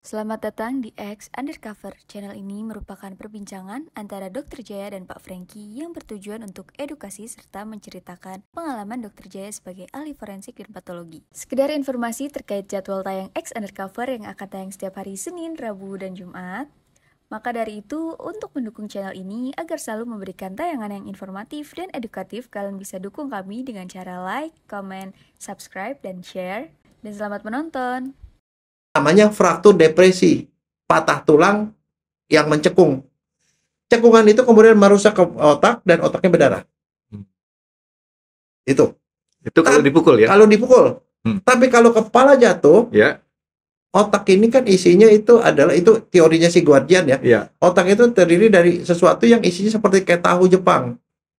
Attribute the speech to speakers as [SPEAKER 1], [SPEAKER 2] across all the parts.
[SPEAKER 1] Selamat datang di X Undercover. Channel ini merupakan perbincangan antara Dr. Jaya dan Pak Franky yang bertujuan untuk edukasi serta menceritakan pengalaman Dr. Jaya sebagai ahli forensik dan patologi. Sekedar informasi terkait jadwal tayang X Undercover yang akan tayang setiap hari Senin, Rabu, dan Jumat. Maka dari itu, untuk mendukung channel ini agar selalu memberikan tayangan yang informatif dan edukatif, kalian bisa dukung kami dengan cara like, comment, subscribe, dan share. Dan selamat menonton!
[SPEAKER 2] Namanya fraktur depresi, patah tulang yang mencekung. Cekungan itu kemudian merusak ke otak dan otaknya berdarah. Itu
[SPEAKER 3] kalau dipukul ya?
[SPEAKER 2] Kalau dipukul. Tapi kalau kepala jatuh,
[SPEAKER 3] ya.
[SPEAKER 2] Otak ini kan isinya itu adalah, itu teorinya si Guardian ya.
[SPEAKER 3] Ya.
[SPEAKER 2] Otak itu terdiri dari sesuatu yang isinya seperti kayak tahu Jepang.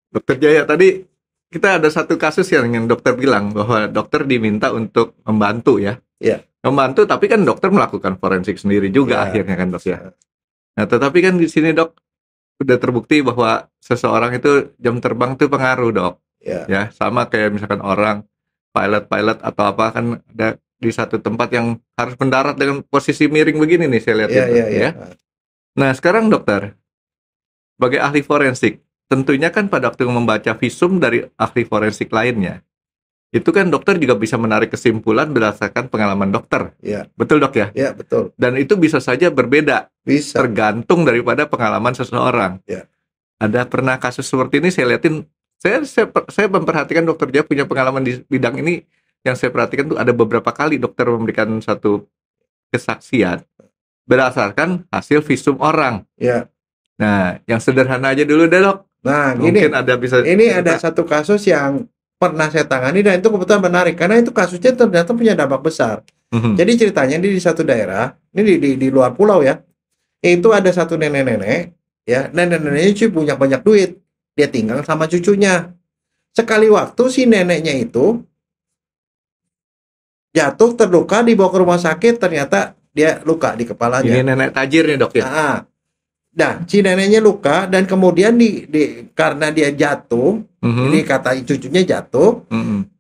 [SPEAKER 3] Dokter Jaya, tadi kita ada satu kasus yang dokter bilang bahwa dokter diminta untuk membantu ya.
[SPEAKER 2] Ya.
[SPEAKER 3] Membantu, tapi kan dokter melakukan forensik sendiri juga akhirnya kan dok ya. Nah, tetapi kan di sini dok udah terbukti bahwa seseorang itu jam terbang itu pengaruh dok. Ya, sama kayak misalkan orang pilot atau apa kan ada di satu tempat yang harus mendarat dengan posisi miring begini nih saya lihat ya. Nah, sekarang dokter sebagai ahli forensik, tentunya kan pada waktu membaca visum dari ahli forensik lainnya, itu kan dokter juga bisa menarik kesimpulan berdasarkan pengalaman dokter.
[SPEAKER 2] Ya.
[SPEAKER 3] Betul dok ya?
[SPEAKER 2] Ya, betul.
[SPEAKER 3] Dan itu bisa saja berbeda.
[SPEAKER 2] Bisa.
[SPEAKER 3] Tergantung daripada pengalaman seseorang.
[SPEAKER 2] Ya.
[SPEAKER 3] Ada pernah kasus seperti ini saya liatin, saya memperhatikan dokter Jaya punya pengalaman di bidang ini. Yang saya perhatikan tuh ada beberapa kali dokter memberikan satu kesaksian berdasarkan hasil visum orang.
[SPEAKER 2] Ya.
[SPEAKER 3] Nah, yang sederhana aja dulu deh dok.
[SPEAKER 2] Nah,
[SPEAKER 3] mungkin ada
[SPEAKER 2] satu kasus yang pernah saya tangani dan itu kebetulan menarik karena itu kasusnya ternyata punya dampak besar. Jadi ceritanya di satu daerah, ini di luar pulau ya, itu ada satu nenek-nenek ya, nenek-neneknya punya banyak duit, dia tinggal sama cucunya. Sekali waktu si neneknya itu jatuh terluka, dibawa ke rumah sakit, ternyata dia luka di kepalanya.
[SPEAKER 3] Ini nenek tajir nih dok ya.
[SPEAKER 2] Nah, si neneknya luka dan kemudian karena dia jatuh, ini kata cucunya jatuh,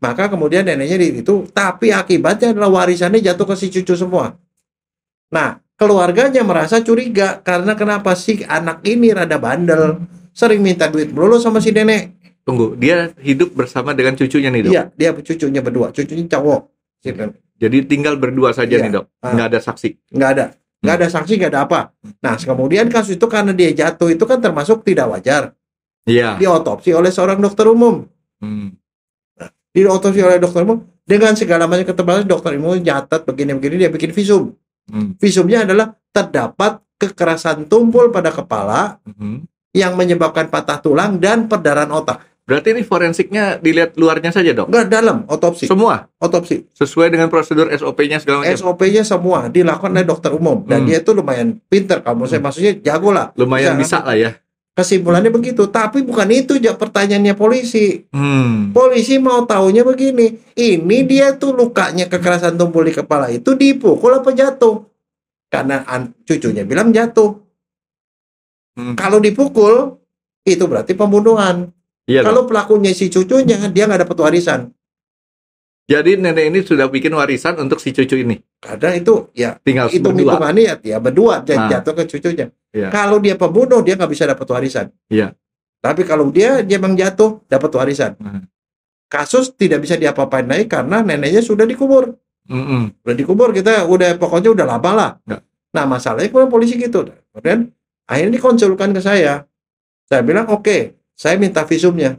[SPEAKER 2] maka kemudian neneknya itu, tapi akibatnya adalah warisannya jatuh ke si cucu semua. Nah, keluarganya merasa curiga karena kenapa sih anak ini rada bandel, sering minta duit melulu sama si nenek.
[SPEAKER 3] Tunggu, dia hidup bersama dengan cucunya nih dok?
[SPEAKER 2] Iya, dia cucunya berdua, cucunya cowok.
[SPEAKER 3] Jadi tinggal berdua saja nih dok, nggak ada saksi?
[SPEAKER 2] Nggak ada. Nggak ada saksi, nggak ada apa. Nah, kemudian kasus itu karena dia jatuh itu kan termasuk tidak wajar.
[SPEAKER 3] Iya.
[SPEAKER 2] Diotopsi oleh seorang dokter umum. Nah, diotopsi oleh dokter umum dengan segala macam keterangan dokter umum nyatat begini-begini, dia bikin visum. Visumnya adalah terdapat kekerasan tumpul pada kepala yang menyebabkan patah tulang dan perdarahan otak.
[SPEAKER 3] Berarti ini forensiknya dilihat luarnya saja dok?
[SPEAKER 2] Enggak, dalam, otopsi.
[SPEAKER 3] Semua?
[SPEAKER 2] Otopsi.
[SPEAKER 3] Sesuai dengan prosedur SOP-nya segala macam?
[SPEAKER 2] SOP-nya semua dilakukan oleh dokter umum. Dan dia itu lumayan pinter, kalau saya maksudnya jago lah.
[SPEAKER 3] Lumayan bisa lah ya?
[SPEAKER 2] Kesimpulannya begitu. Tapi bukan itu pertanyaannya polisi. Polisi mau taunya begini. Ini dia tuh lukanya kekerasan tumpul di kepala itu dipukul apa jatuh? Karena cucunya bilang jatuh. Kalau dipukul, itu berarti pembunuhan.
[SPEAKER 3] Iya,
[SPEAKER 2] kalau pelakunya si cucunya, dia nggak dapat warisan.
[SPEAKER 3] Jadi nenek ini sudah bikin warisan untuk si cucu ini?
[SPEAKER 2] Karena itu ya
[SPEAKER 3] tinggal
[SPEAKER 2] hitung-hitungannya ya berdua jatuh ke cucunya.
[SPEAKER 3] Ya.
[SPEAKER 2] Kalau dia pembunuh, dia nggak bisa dapat warisan.
[SPEAKER 3] Iya.
[SPEAKER 2] Tapi kalau dia memang jatuh, dapat warisan. Kasus tidak bisa diapa-apain lagi karena neneknya sudah dikubur. Sudah dikubur, pokoknya udah lama lah.
[SPEAKER 3] Ya.
[SPEAKER 2] Nah, masalahnya kemudian polisi gitu. Kemudian akhirnya dikonsulkan ke saya. Saya bilang oke. Saya minta visumnya.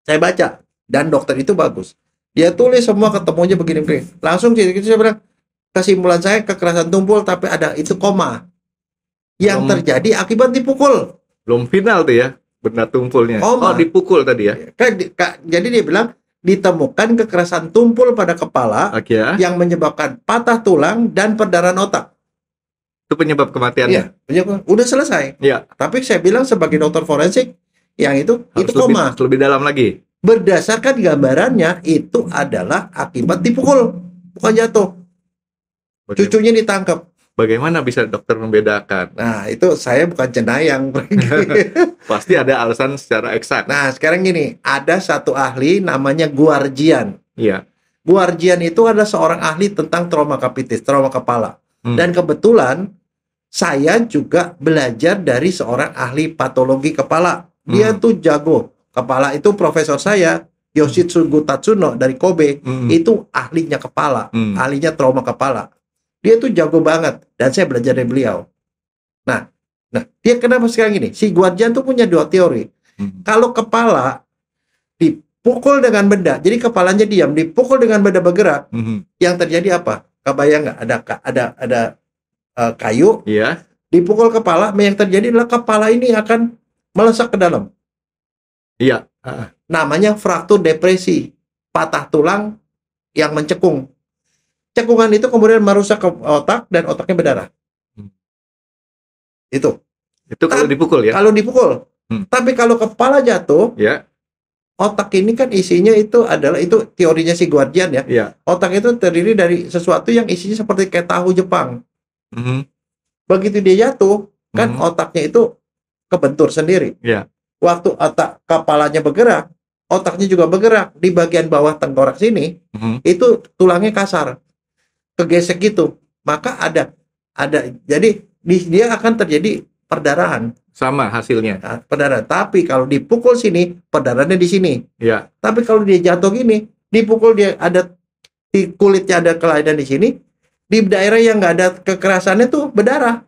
[SPEAKER 2] Saya baca. Dan dokter itu bagus. Dia tulis semua ketemunya begini-begini. Langsung saya bilang, kesimpulan saya kekerasan tumpul tapi ada itu koma. Yang terjadi akibat dipukul.
[SPEAKER 3] Belum final tuh ya, benda tumpulnya.
[SPEAKER 2] Koma.
[SPEAKER 3] Oh, dipukul tadi ya.
[SPEAKER 2] Jadi dia bilang, ditemukan kekerasan tumpul pada kepala yang menyebabkan patah tulang dan perdarahan otak.
[SPEAKER 3] Itu penyebab kematiannya?
[SPEAKER 2] Iya, udah selesai.
[SPEAKER 3] Iya.
[SPEAKER 2] Tapi saya bilang sebagai dokter forensik, yang itu koma.
[SPEAKER 3] Lebih dalam lagi.
[SPEAKER 2] Berdasarkan gambarannya itu adalah akibat dipukul, bukan jatuh. Cucunya ditangkap.
[SPEAKER 3] Bagaimana bisa dokter membedakan?
[SPEAKER 2] Nah, itu saya bukan cenayang.
[SPEAKER 3] Pasti ada alasan secara eksak.
[SPEAKER 2] Nah, sekarang gini, ada satu ahli namanya Guardian.
[SPEAKER 3] Iya.
[SPEAKER 2] Guardian itu adalah seorang ahli tentang trauma kapitis, trauma kepala. Dan kebetulan saya juga belajar dari seorang ahli patologi kepala. Dia tuh jago. Kepala itu profesor saya, Yoshitsugu Tatsuno dari Kobe, itu ahlinya kepala, ahlinya trauma kepala. Dia tuh jago banget dan saya belajar dari beliau. Nah, dia kenapa sekarang gini? Si Guardian tuh punya dua teori. Kalau kepala dipukul dengan benda, jadi kepalanya diam, dipukul dengan benda bergerak, yang terjadi apa? Kebayang nggak? Ada kayu, dipukul kepala, yang terjadi adalah kepala ini akan melesak ke dalam.
[SPEAKER 3] Iya.
[SPEAKER 2] Namanya fraktur depresi, patah tulang yang mencekung. Cekungan itu kemudian merusak ke otak dan otaknya berdarah. Itu
[SPEAKER 3] kalau dipukul ya?
[SPEAKER 2] Kalau dipukul. Tapi kalau kepala jatuh, otak ini kan isinya itu teorinya si Guardian ya. Otak itu terdiri dari sesuatu yang isinya seperti kayak tahu Jepang. Begitu dia jatuh, kan otaknya itu kebentur sendiri. Waktu otak kepalanya bergerak, otaknya juga bergerak. Di bagian bawah tengkorak sini, itu tulangnya kasar, kegesek gitu. Maka jadi dia akan terjadi perdarahan.
[SPEAKER 3] Sama hasilnya.
[SPEAKER 2] Nah, perdarahan. Tapi kalau dipukul sini, perdarahannya di sini. Tapi kalau dia jatuh gini, dipukul dia ada di kulitnya ada kelainan di sini, di daerah yang nggak ada kekerasannya tuh berdarah.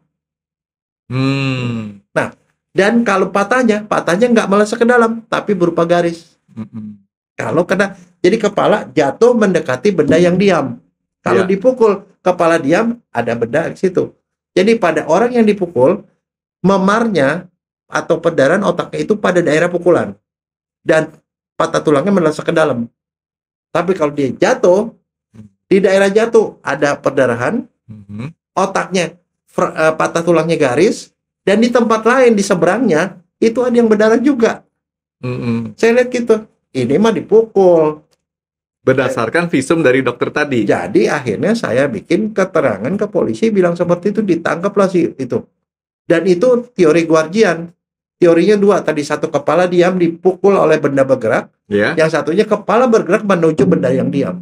[SPEAKER 2] Nah, dan kalau patahnya nggak melesak ke dalam, tapi berupa garis. Kalau jadi kepala jatuh mendekati benda yang diam. Kalau dipukul kepala diam, ada benda di situ. Jadi pada orang yang dipukul, memarnya atau perdarahan otaknya itu pada daerah pukulan dan patah tulangnya melesak ke dalam. Tapi kalau dia jatuh, di daerah jatuh ada perdarahan, otaknya patah tulangnya garis, dan di tempat lain di seberangnya itu ada yang berdarah juga. Saya lihat gitu, ini mah dipukul.
[SPEAKER 3] Berdasarkan visum dari dokter tadi.
[SPEAKER 2] Jadi akhirnya saya bikin keterangan ke polisi bilang seperti itu, ditangkaplah si itu. Dan itu teori Guardian. Teorinya dua, tadi satu kepala diam dipukul oleh benda bergerak, yang satunya kepala bergerak menuju benda yang diam.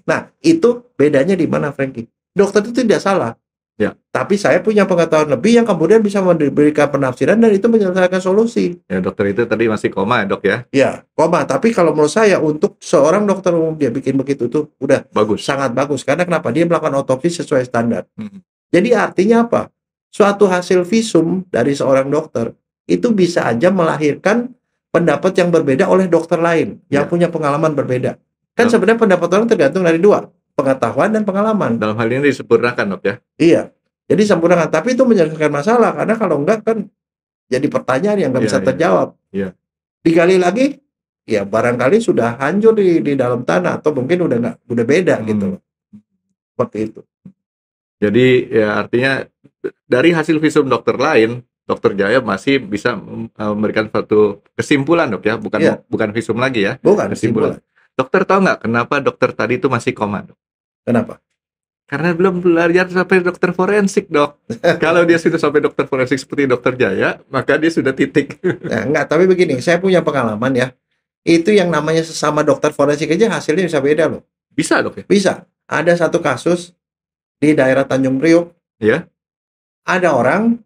[SPEAKER 2] Nah, itu bedanya di mana, Frankie? Dokter itu tidak salah. Tapi saya punya pengetahuan lebih yang kemudian bisa memberikan penafsiran dan itu menyelesaikan solusi.
[SPEAKER 3] Dokter itu tadi masih koma, Dok ya?
[SPEAKER 2] Ya, koma. Tapi kalau menurut saya untuk seorang dokter umum dia bikin begitu tuh udah
[SPEAKER 3] bagus,
[SPEAKER 2] sangat bagus. Karena kenapa? Dia melakukan otopsi sesuai standar. Jadi artinya apa? Suatu hasil visum dari seorang dokter itu bisa aja melahirkan pendapat yang berbeda oleh dokter lain yang punya pengalaman berbeda. Kan sebenarnya pendapat orang tergantung dari dua, pengetahuan dan pengalaman.
[SPEAKER 3] Dalam hal ini disempurnakan, Dok ya?
[SPEAKER 2] Iya, jadi sempurnakan. Tapi itu menyelesaikan masalah karena kalau enggak kan jadi pertanyaan yang nggak bisa terjawab. Digali lagi, ya barangkali sudah hancur di dalam tanah atau mungkin udah beda gitu loh. Seperti itu.
[SPEAKER 3] Jadi ya artinya dari hasil visum dokter lain, Dokter Jaya masih bisa memberikan suatu kesimpulan, Dok ya, bukan visum lagi ya.
[SPEAKER 2] Bukan kesimpulan.
[SPEAKER 3] Dokter tahu nggak kenapa dokter tadi itu masih koma, Dok?
[SPEAKER 2] Kenapa?
[SPEAKER 3] Karena belum belajar sampai dokter forensik, Dok. Kalau dia sudah sampai dokter forensik seperti Dokter Jaya, maka dia sudah titik.
[SPEAKER 2] Nah, enggak, tapi begini, saya punya pengalaman ya. Itu yang namanya sesama dokter forensik aja hasilnya bisa beda loh.
[SPEAKER 3] Bisa, Dok ya?
[SPEAKER 2] Bisa. Ada satu kasus di daerah Tanjung Priok.
[SPEAKER 3] Ya.
[SPEAKER 2] Ada orang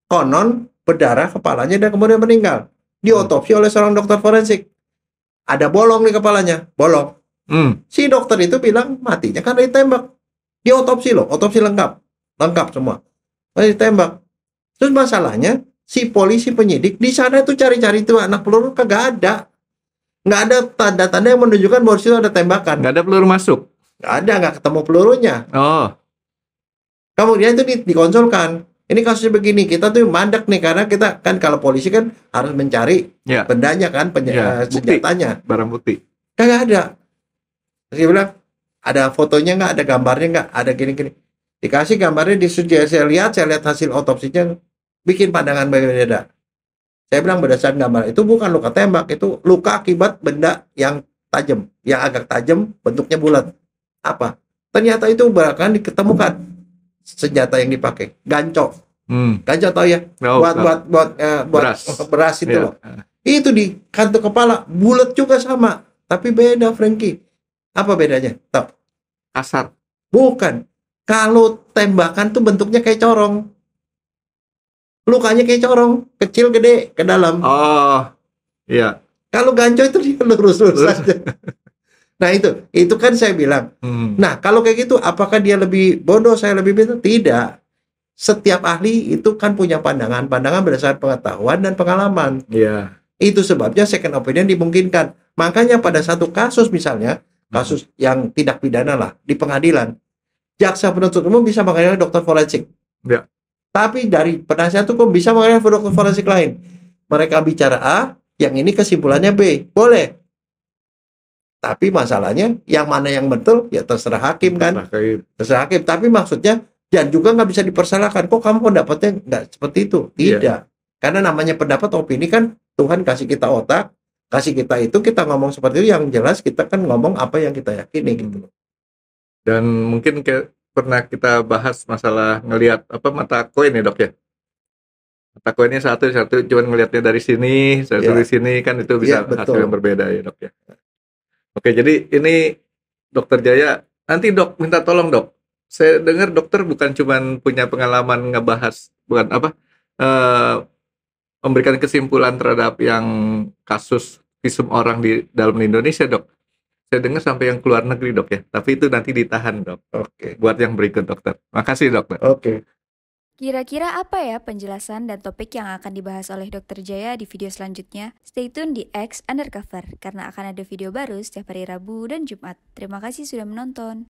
[SPEAKER 2] konon berdarah kepalanya dan kemudian meninggal. Diotopsi oleh seorang dokter forensik. Ada bolong di kepalanya, bolong. Si dokter itu bilang matinya karena ditembak. Diotopsi loh, otopsi lengkap semua. Masih ditembak. Terus masalahnya si polisi penyidik di sana itu cari-cari tuh anak peluru kagak ada. Nggak ada tanda-tanda yang menunjukkan bahwa situ ada tembakan.
[SPEAKER 3] Nggak ada peluru masuk.
[SPEAKER 2] Nggak ketemu pelurunya. Kemudian itu dikonsulkan. Ini kasusnya begini, kita tuh mandek nih karena kita kan kalau polisi kan harus mencari bendanya kan, senjatanya,
[SPEAKER 3] barang bukti.
[SPEAKER 2] Kagak ada. Terus dia bilang, ada fotonya nggak, ada gambarnya nggak, ada gini-gini. Dikasih gambarnya, saya lihat hasil otopsinya, bikin pandangan berbeda. Saya bilang berdasarkan gambar itu bukan luka tembak, itu luka akibat benda yang tajam, yang agak tajam, bentuknya bulat. Apa? Ternyata itu bahkan diketemukan senjata yang dipakai, ganco. Ganco tahu ya? Buat beras itu loh. Itu di kantung kepala, bulat juga sama, tapi beda, Frankie. Apa bedanya? Tahu?
[SPEAKER 3] Kasar.
[SPEAKER 2] Bukan. Kalau tembakan tuh bentuknya kayak corong. Lukanya kayak corong, kecil gede ke dalam.
[SPEAKER 3] Oh, iya.
[SPEAKER 2] Kalau ganco itu dia lurus-lurus saja. Nah itu kan saya bilang. Nah kalau kayak gitu, apakah dia lebih bodoh, saya lebih pintar? Tidak. Setiap ahli itu kan punya pandangan berdasarkan pengetahuan dan pengalaman.
[SPEAKER 3] Iya.
[SPEAKER 2] Itu sebabnya second opinion dimungkinkan. Makanya pada satu kasus misalnya, kasus yang tidak pidana lah di pengadilan, jaksa penuntut umum bisa memanggil dokter forensik.
[SPEAKER 3] Ya.
[SPEAKER 2] Tapi dari penasihat hukum bisa memanggil dokter forensik lain. Mereka bicara A, yang ini kesimpulannya B. Boleh. Tapi masalahnya yang mana yang betul ya terserah hakim kan. Terserah hakim. Tapi maksudnya dan juga nggak bisa dipersalahkan. Kok kamu pendapatnya nggak seperti itu? Tidak. Yeah. Karena namanya pendapat opini kan Tuhan kasih kita otak, kasih kita itu, kita ngomong seperti itu, yang jelas kita kan ngomong apa yang kita yakini gitu.
[SPEAKER 3] Dan mungkin pernah kita bahas masalah ngelihat mata koin ya dok ya. Mata koinnya satu cuman ngelihatnya dari sini, dari sini kan itu bisa hasil yang berbeda ya dok ya. Oke, jadi ini Dokter Jaya, nanti dok minta tolong dok. Saya dengar dokter bukan cuman punya pengalaman ngebahas, memberikan kesimpulan terhadap yang kasus visum orang di dalam Indonesia dok. Saya dengar sampai yang keluar negeri dok ya. Tapi itu nanti ditahan dok.
[SPEAKER 2] Oke.
[SPEAKER 3] Buat yang berikut dokter. Makasih dokter.
[SPEAKER 2] Oke.
[SPEAKER 1] Kira-kira apa ya penjelasan dan topik yang akan dibahas oleh Dr. Jaya di video selanjutnya? Stay tune di X Undercover, karena akan ada video baru setiap hari Rabu dan Jumat. Terima kasih sudah menonton.